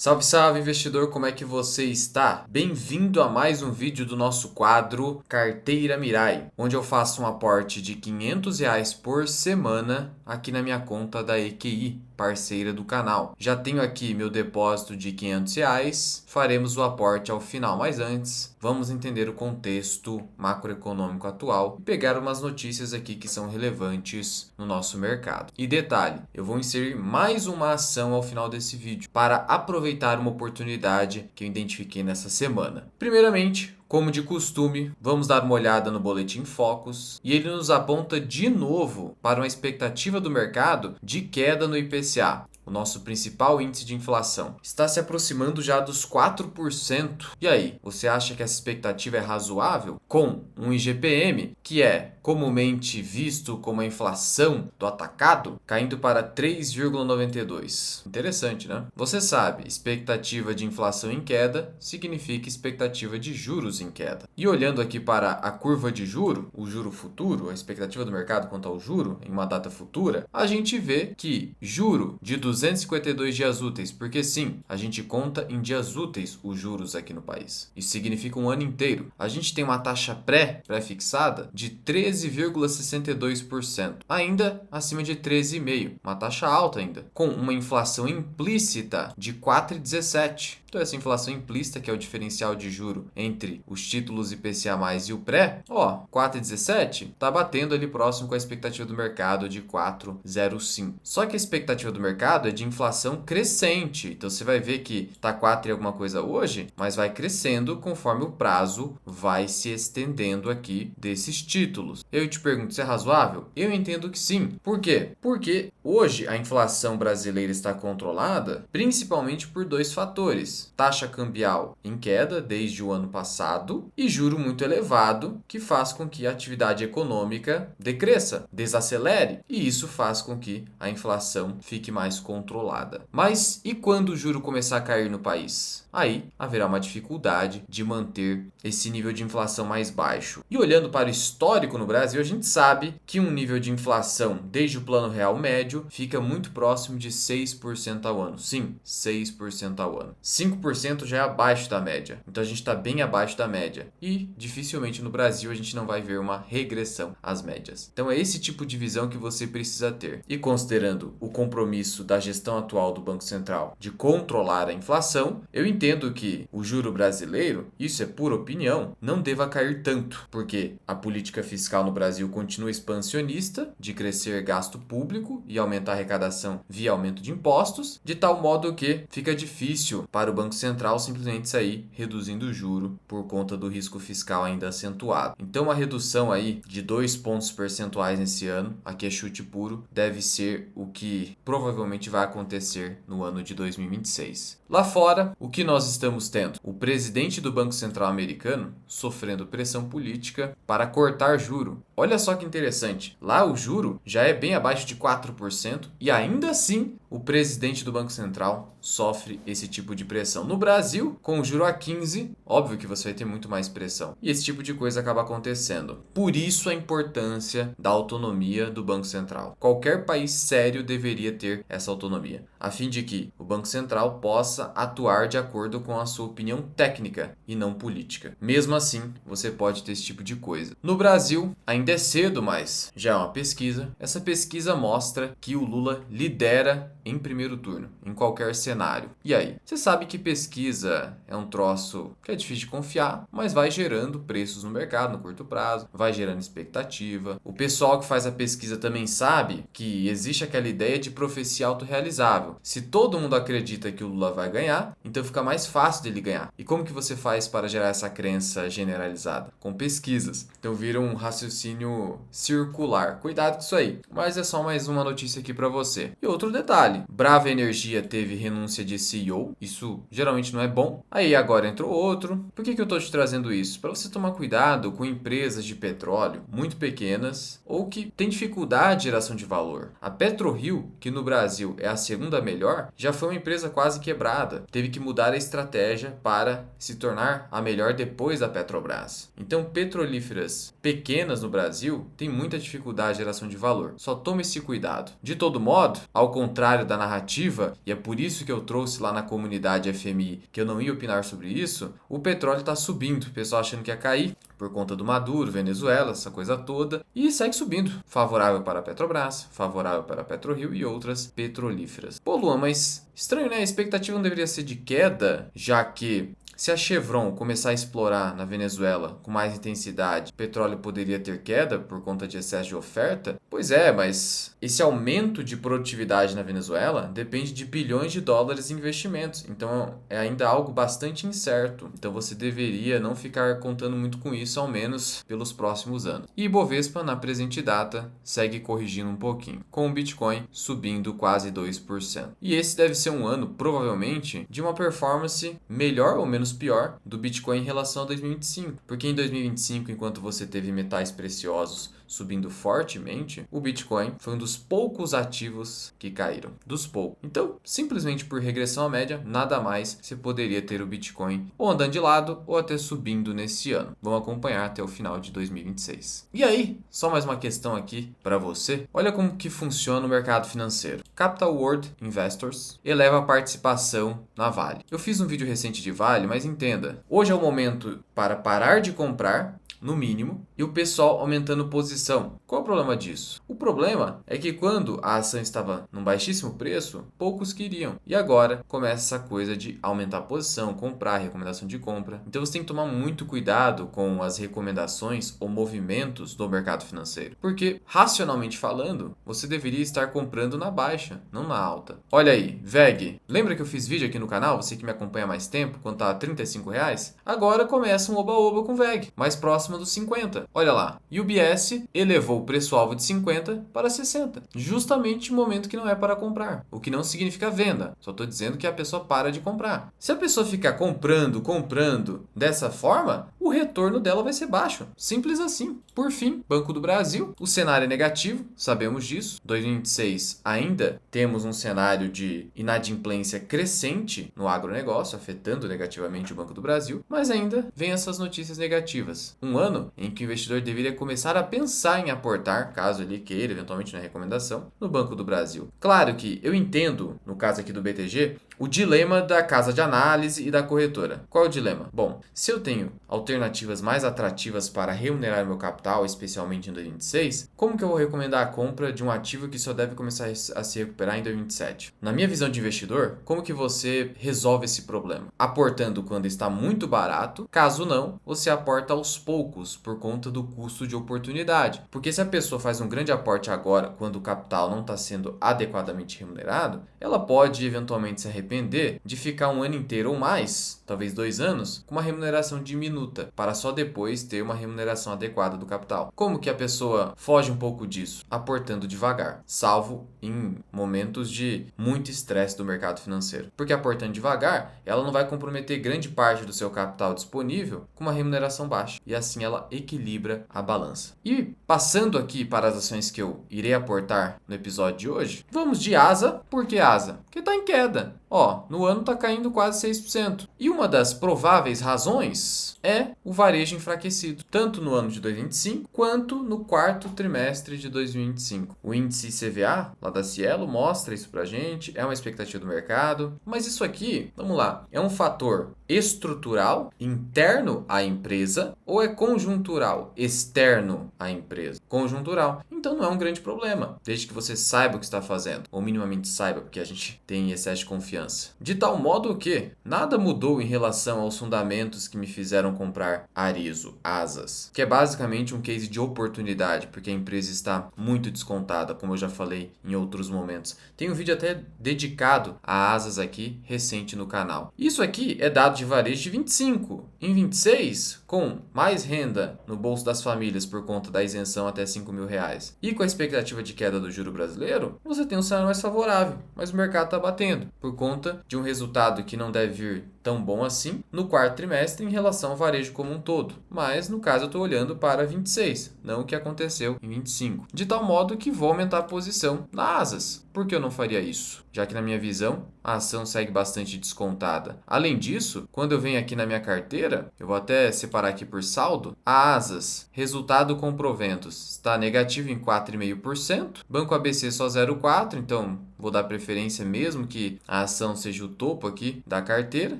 Salve, salve, investidor, como é que você está? Bem-vindo a mais um vídeo do nosso quadro Carteira Mirai, onde eu faço um aporte de R$ 500 por semana aqui na minha conta da EQI, parceira do canal. Já tenho aqui meu depósito de R$ 500, faremos o aporte ao final, mas antes vamos entender o contexto macroeconômico atual e pegar umas notícias aqui que são relevantes no nosso mercado. E detalhe, eu vou inserir mais uma ação ao final desse vídeo para aproveitar uma oportunidade que eu identifiquei nessa semana. Primeiramente, como de costume, vamos dar uma olhada no Boletim Focus e ele nos aponta de novo para uma expectativa do mercado de queda no IPCA. O nosso principal índice de inflação está se aproximando já dos 4%. E aí, você acha que essa expectativa é razoável? Com um IGPM, que é comumente visto como a inflação do atacado, caindo para 3,92. Interessante, né? Você sabe, expectativa de inflação em queda significa expectativa de juros em queda. E olhando aqui para a curva de juro, o juro futuro, a expectativa do mercado quanto ao juro em uma data futura, a gente vê que juro de 252 dias úteis, porque sim, a gente conta em dias úteis os juros aqui no país. Isso significa um ano inteiro. A gente tem uma taxa pré-fixada de 13,62%, ainda acima de 13,5%, uma taxa alta ainda, com uma inflação implícita de 4,17%. Então essa inflação implícita, que é o diferencial de juro entre os títulos IPCA+, e o pré, 4,17, está batendo ali próximo com a expectativa do mercado de 4,05. Só que a expectativa do mercado é de inflação crescente. Então você vai ver que está 4 e alguma coisa hoje, mas vai crescendo conforme o prazo vai se estendendo aqui desses títulos. Eu te pergunto, se é razoável? Eu entendo que sim. Por quê? Porque hoje a inflação brasileira está controlada principalmente por dois fatores: taxa cambial em queda desde o ano passado e juro muito elevado, que faz com que a atividade econômica decresça, desacelere, e isso faz com que a inflação fique mais controlada. Mas e quando o juro começar a cair no país? Aí haverá uma dificuldade de manter esse nível de inflação mais baixo. E olhando para o histórico no Brasil, a gente sabe que um nível de inflação desde o Plano Real médio fica muito próximo de 6% ao ano. Sim, 6% ao ano. 5% já é abaixo da média. Então a gente está bem abaixo da média. E dificilmente no Brasil a gente não vai ver uma regressão às médias. Então é esse tipo de visão que você precisa ter. E considerando o compromisso da gestão atual do Banco Central de controlar a inflação, eu entendo que o juro brasileiro, isso é pura opinião, não deva cair tanto, porque a política fiscal no Brasil continua expansionista, de crescer gasto público e aumentar a arrecadação via aumento de impostos, de tal modo que fica difícil para o Banco Central simplesmente sair reduzindo o juro por conta do risco fiscal ainda acentuado. Então uma redução aí de 2 pontos percentuais nesse ano, aqui é chute puro, deve ser o que provavelmente vai acontecer no ano de 2026. Lá fora, o que nós estamos tendo? O presidente do Banco Central americano sofrendo pressão política para cortar juro. Olha só que interessante, lá o juro já é bem abaixo de 4% e ainda assim o presidente do Banco Central sofre esse tipo de pressão. No Brasil, com o juro a 15, óbvio que você vai ter muito mais pressão. E esse tipo de coisa acaba acontecendo. Por isso a importância da autonomia do Banco Central. Qualquer país sério deveria ter essa autonomia, a fim de que o Banco Central possa atuar de acordo com a sua opinião técnica e não política. Mesmo assim, você pode ter esse tipo de coisa. No Brasil, ainda é cedo, mas já é uma pesquisa. Essa pesquisa mostra que o Lula lidera em primeiro turno, em qualquer cenário. E aí? Você sabe que pesquisa é um troço que é difícil de confiar, mas vai gerando preços no mercado no curto prazo, vai gerando expectativa. O pessoal que faz a pesquisa também sabe que existe aquela ideia de profecia autorrealizável. Se todo mundo acredita que o Lula vai ganhar, então fica mais fácil dele ganhar. E como que você faz para gerar essa crença generalizada? Com pesquisas. Então vira um raciocínio circular. Cuidado com isso aí. Mas é só mais uma notícia aqui para você. E outro detalhe, Brava Energia teve renúncia de CEO, isso geralmente não é bom. Aí agora entrou outro. Por que eu estou te trazendo isso? Para você tomar cuidado com empresas de petróleo muito pequenas ou que têm dificuldade de geração de valor. A PetroRio, que no Brasil é a segunda melhor, já foi uma empresa quase quebrada. Teve que mudar a estratégia para se tornar a melhor depois da Petrobras. Então, petrolíferas pequenas no Brasil têm muita dificuldade de geração de valor. Só tome esse cuidado. De todo modo, ao contrário contrário da narrativa, e é por isso que eu trouxe lá na comunidade FMI que eu não ia opinar sobre isso, o petróleo está subindo, o pessoal achando que ia cair por conta do Maduro, Venezuela, essa coisa toda, e segue subindo. Favorável para a Petrobras, favorável para a PetroRio e outras petrolíferas. Pô, Luan, mas estranho, né? A expectativa não deveria ser de queda, já que se a Chevron começar a explorar na Venezuela com mais intensidade, o petróleo poderia ter queda por conta de excesso de oferta? Pois é, mas esse aumento de produtividade na Venezuela depende de bilhões de dólares em investimentos, então é ainda algo bastante incerto. Então você deveria não ficar contando muito com isso, ao menos pelos próximos anos. E Ibovespa, na presente data, segue corrigindo um pouquinho, com o Bitcoin subindo quase 2%. E esse deve ser um ano, provavelmente, de uma performance melhor ou menos pior do Bitcoin em relação a 2025. Porque em 2025, enquanto você teve metais preciosos subindo fortemente, o Bitcoin foi um dos poucos ativos que caíram. Dos poucos. Então, simplesmente por regressão à média, nada mais você poderia ter o Bitcoin ou andando de lado ou até subindo nesse ano. Vamos acompanhar até o final de 2026. E aí, só mais uma questão aqui para você. Olha como que funciona o mercado financeiro. Capital World Investors eleva a participação na Vale. Eu fiz um vídeo recente de Vale, mas entenda, hoje é o momento para parar de comprar, no mínimo, e o pessoal aumentando posição. Qual é o problema disso? O problema é que quando a ação estava num baixíssimo preço, poucos queriam. E agora começa essa coisa de aumentar a posição, comprar, recomendação de compra. Então você tem que tomar muito cuidado com as recomendações ou movimentos do mercado financeiro. Porque, racionalmente falando, você deveria estar comprando na baixa, não na alta. Olha aí, VEG. Lembra que eu fiz vídeo aqui no canal, você que me acompanha há mais tempo, quando estava R$35? Agora começa um oba-oba com VEG, mais próximo dos 50. Olha lá, UBS elevou o preço-alvo de 50 para 60, justamente no momento que não é para comprar, o que não significa venda, só estou dizendo que a pessoa para de comprar. Se a pessoa ficar comprando dessa forma, o retorno dela vai ser baixo, simples assim. Por fim, Banco do Brasil, o cenário é negativo, sabemos disso. 2026 ainda temos um cenário de inadimplência crescente no agronegócio, afetando negativamente o Banco do Brasil, mas ainda vem essas notícias negativas. Um ano em que o investidor deveria começar a pensar em aportar, caso ele queira, eventualmente na recomendação, no Banco do Brasil. Claro que eu entendo, no caso aqui do BTG, o dilema da casa de análise e da corretora. Qual é o dilema? Bom, se eu tenho alternativas mais atrativas para remunerar meu capital, especialmente em 2026, como que eu vou recomendar a compra de um ativo que só deve começar a se recuperar em 2027? Na minha visão de investidor, como que você resolve esse problema? Aportando quando está muito barato, caso não, você aporta aos poucos por conta do custo de oportunidade. Porque se a pessoa faz um grande aporte agora, quando o capital não está sendo adequadamente remunerado, ela pode eventualmente se arrepender de ficar um ano inteiro ou mais, talvez 2 anos, com uma remuneração diminuta, para só depois ter uma remuneração adequada do capital. Como que a pessoa foge um pouco disso? Aportando devagar, salvo em momentos de muito estresse do mercado financeiro. Porque aportando devagar, ela não vai comprometer grande parte do seu capital disponível com uma remuneração baixa. E assim ela equilibra a balança. E passando aqui para as ações que eu irei aportar no episódio de hoje, vamos de ASA. Por que ASA? Porque está em queda. Ó, no ano está caindo quase 6%. E uma das prováveis razões é o varejo enfraquecido, tanto no ano de 2025 quanto no quarto trimestre de 2025. O índice CVA, lá da Cielo, mostra isso pra gente, é uma expectativa do mercado. Mas isso aqui, vamos lá, é um fator estrutural, interno à empresa, ou é conjuntural, externo à empresa? Conjuntural. Então não é um grande problema, desde que você saiba o que está fazendo, ou minimamente saiba, porque a gente tem excesso de confiança. De tal modo que nada mudou em relação aos fundamentos que me fizeram comprar Arezzo, Asas, que é basicamente um case de oportunidade, porque a empresa está muito descontada, como eu já falei em outros momentos. Tem um vídeo até dedicado a Asas aqui, recente no canal. Isso aqui é dado de varejo de 25. Em 26, com mais renda no bolso das famílias por conta da isenção até R$5.000 e com a expectativa de queda do juro brasileiro, você tem um cenário mais favorável, mas o mercado está batendo por conta de um resultado que não deve vir tão bom assim no quarto trimestre em relação ao varejo como um todo. Mas, no caso, eu estou olhando para 26, não o que aconteceu em 25. De tal modo que vou aumentar a posição na Asas. Por que eu não faria isso? já que na minha visão a ação segue bastante descontada. Além disso, quando eu venho aqui na minha carteira, eu vou até separar aqui por saldo, a Asas, resultado com proventos, está negativo em 4,5%, Banco ABC só 0,4%, então vou dar preferência mesmo que a ação seja o topo aqui da carteira.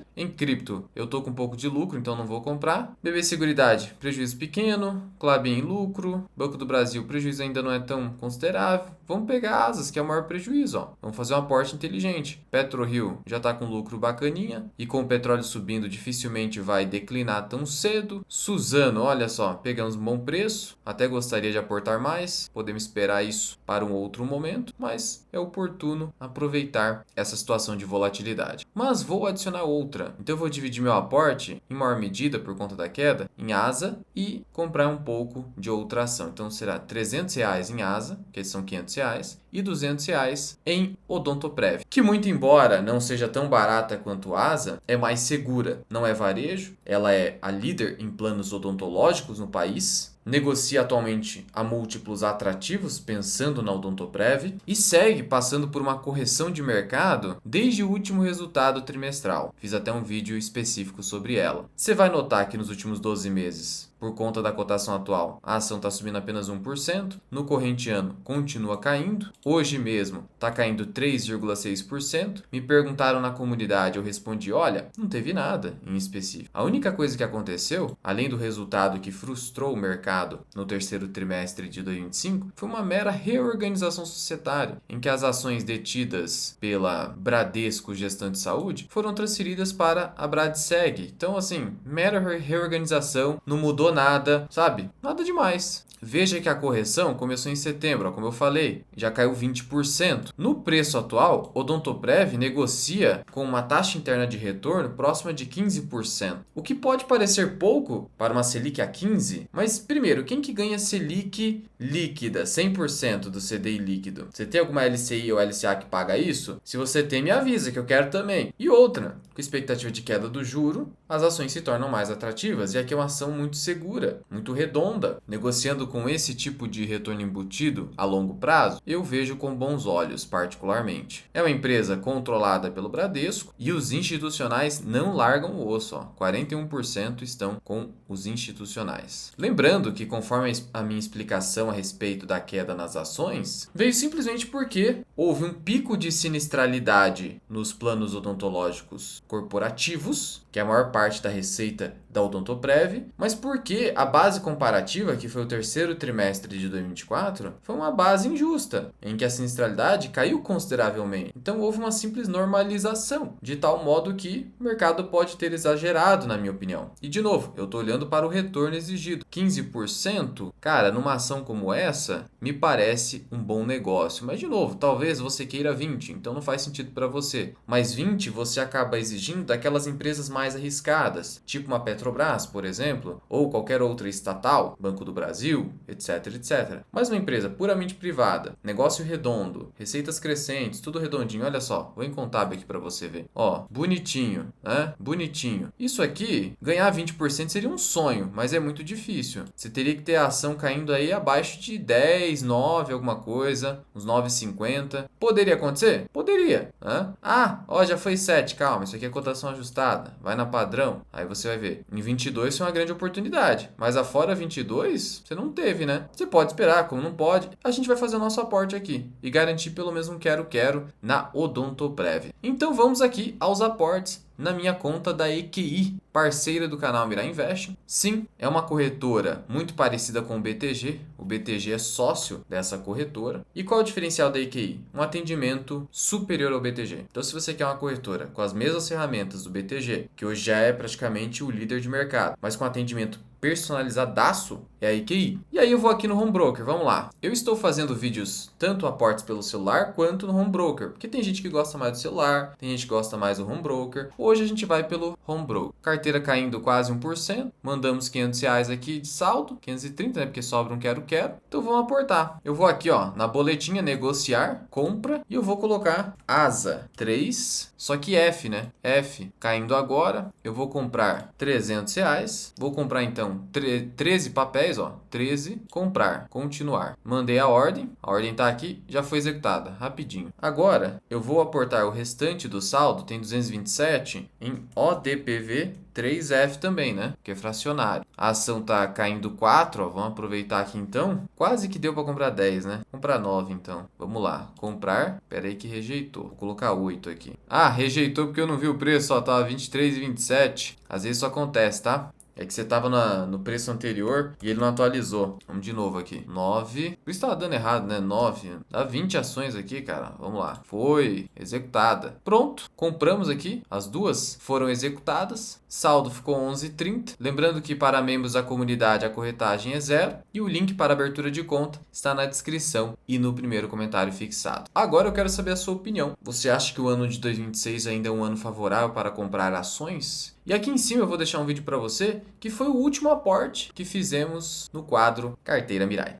Em cripto, eu estou com um pouco de lucro, então não vou comprar. BB Seguridade, prejuízo pequeno. Klabin, lucro. Banco do Brasil, prejuízo ainda não é tão considerável. Vamos pegar Asas, que é o maior prejuízo. Ó. Vamos fazer um aporte inteligente. PetroRio já está com lucro bacaninha. E com o petróleo subindo, dificilmente vai declinar tão cedo. Suzano, olha só, pegamos um bom preço. Até gostaria de aportar mais. Podemos esperar isso para um outro momento, mas é oportuno aproveitar essa situação de volatilidade. Mas vou adicionar outra. Então eu vou dividir meu aporte, em maior medida por conta da queda, em ASA e comprar um pouco de outra ação. Então será R$300 em ASA, que são R$500, e R$200 em Odontoprev, que muito embora não seja tão barata quanto ASA, é mais segura. Não é varejo, ela é a líder em planos odontológicos no país, negocia atualmente a múltiplos atrativos, pensando na Odontoprev, e segue passando por uma correção de mercado desde o último resultado trimestral. Fiz até um vídeo específico sobre ela. Você vai notar que nos últimos 12 meses, por conta da cotação atual, a ação está subindo apenas 1%, no corrente ano continua caindo, hoje mesmo está caindo 3,6%. Me perguntaram na comunidade, eu respondi, olha, não teve nada em específico. A única coisa que aconteceu, além do resultado que frustrou o mercado no terceiro trimestre de 2025, foi uma mera reorganização societária, em que as ações detidas pela Bradesco Gestão de Saúde foram transferidas para a Bradseg. Então, assim, mera reorganização, não mudou nada, sabe? Nada demais. Veja que a correção começou em setembro, como eu falei, já caiu 20%. No preço atual, Odontoprev negocia com uma taxa interna de retorno próxima de 15%. O que pode parecer pouco para uma Selic a 15%, mas primeiro, quem que ganha Selic líquida, 100% do CDI líquido? Você tem alguma LCI ou LCA que paga isso? Se você tem, me avisa que eu quero também. E outra, com expectativa de queda do juro, as ações se tornam mais atrativas e aqui é uma ação muito segura, muito redonda. Negociando com esse tipo de retorno embutido a longo prazo, eu vejo com bons olhos, particularmente. É uma empresa controlada pelo Bradesco e os institucionais não largam o osso. 41% estão com os institucionais. Lembrando que, conforme a minha explicação a respeito da queda nas ações, veio simplesmente porque houve um pico de sinistralidade nos planos odontológicos corporativos, que é a maior parte da receita da Odontoprev, mas porque a base comparativa, que foi o terceiro trimestre de 2024, foi uma base injusta, em que a sinistralidade caiu consideravelmente. Então houve uma simples normalização, de tal modo que o mercado pode ter exagerado, na minha opinião. E de novo, eu estou olhando para o retorno exigido. 15%, cara, numa ação como essa, me parece um bom negócio. Mas de novo, talvez você queira 20%, então não faz sentido para você. Mas 20% você acaba exigindo daquelas empresas mais arriscadas, tipo uma Petrobras, por exemplo, ou qualquer outra estatal, Banco do Brasil, etc, etc. Mas uma empresa puramente privada, negócio redondo, receitas crescentes, tudo redondinho, olha só, vou em contábil aqui para você ver. Ó, bonitinho, né? Bonitinho. Isso aqui, ganhar 20% seria um sonho, mas é muito difícil. Você teria que ter a ação caindo aí abaixo de 10, 9, alguma coisa, uns 9,50. Poderia acontecer? Poderia, né? Ah, ó, já foi 7, calma, isso aqui é cotação ajustada, vai na padrão, aí você vai ver. Em 22 foi uma grande oportunidade, mas afora 22, você não teve, né? Você pode esperar, como não pode, a gente vai fazer o nosso aporte aqui e garantir pelo menos um quero-quero na Odontoprev. Então vamos aqui aos aportes na minha conta da EQI, parceira do canal Mirai Invest. Sim, é uma corretora muito parecida com o BTG. O BTG é sócio dessa corretora. E qual é o diferencial da EQI? Um atendimento superior ao BTG. Então, se você quer uma corretora com as mesmas ferramentas do BTG, que hoje já é praticamente o líder de mercado, mas com atendimento personalizadaço, é a EQI. E aí eu vou aqui no Home Broker, vamos lá. Eu estou fazendo vídeos tanto aportes pelo celular quanto no Home Broker, porque tem gente que gosta mais do celular, tem gente que gosta mais do Home Broker. Hoje hoje a gente vai pelo home broker. Carteira caindo quase 1%. Mandamos R$ 500 aqui de saldo. 530, né? Porque sobra um quero-quero. Então vamos aportar. Eu vou aqui, ó, na boletinha negociar, compra. E eu vou colocar ASA 3. Só que F, né? F caindo agora. Eu vou comprar R$ 300. Vou comprar então 13 papéis, ó. 13. Comprar. Continuar. Mandei a ordem. A ordem tá aqui. Já foi executada. Rapidinho. Agora eu vou aportar o restante do saldo. Tem 227 em ODPV 3F também, né? Que é fracionário. A ação tá caindo 4, ó. Vamos aproveitar aqui então. Quase que deu para comprar 10, né? Comprar 9 então. Vamos lá. Comprar. Pera aí que rejeitou. Vou colocar 8 aqui. Ah, rejeitou porque eu não vi o preço, ó. Tava 23,27. Às vezes isso acontece, tá? É que você estava no preço anterior e ele não atualizou. Vamos de novo aqui. 9. Por isso estava dando errado, né? 9. Dá 20 ações aqui, cara. Vamos lá. Foi executada. Pronto. Compramos aqui. As duas foram executadas. Saldo ficou 11,30. Lembrando que para membros da comunidade a corretagem é 0. E o link para abertura de conta está na descrição e no primeiro comentário fixado. Agora eu quero saber a sua opinião. Você acha que o ano de 2026 ainda é um ano favorável para comprar ações? E aqui em cima eu vou deixar um vídeo para você que foi o último aporte que fizemos no quadro Carteira Mirai.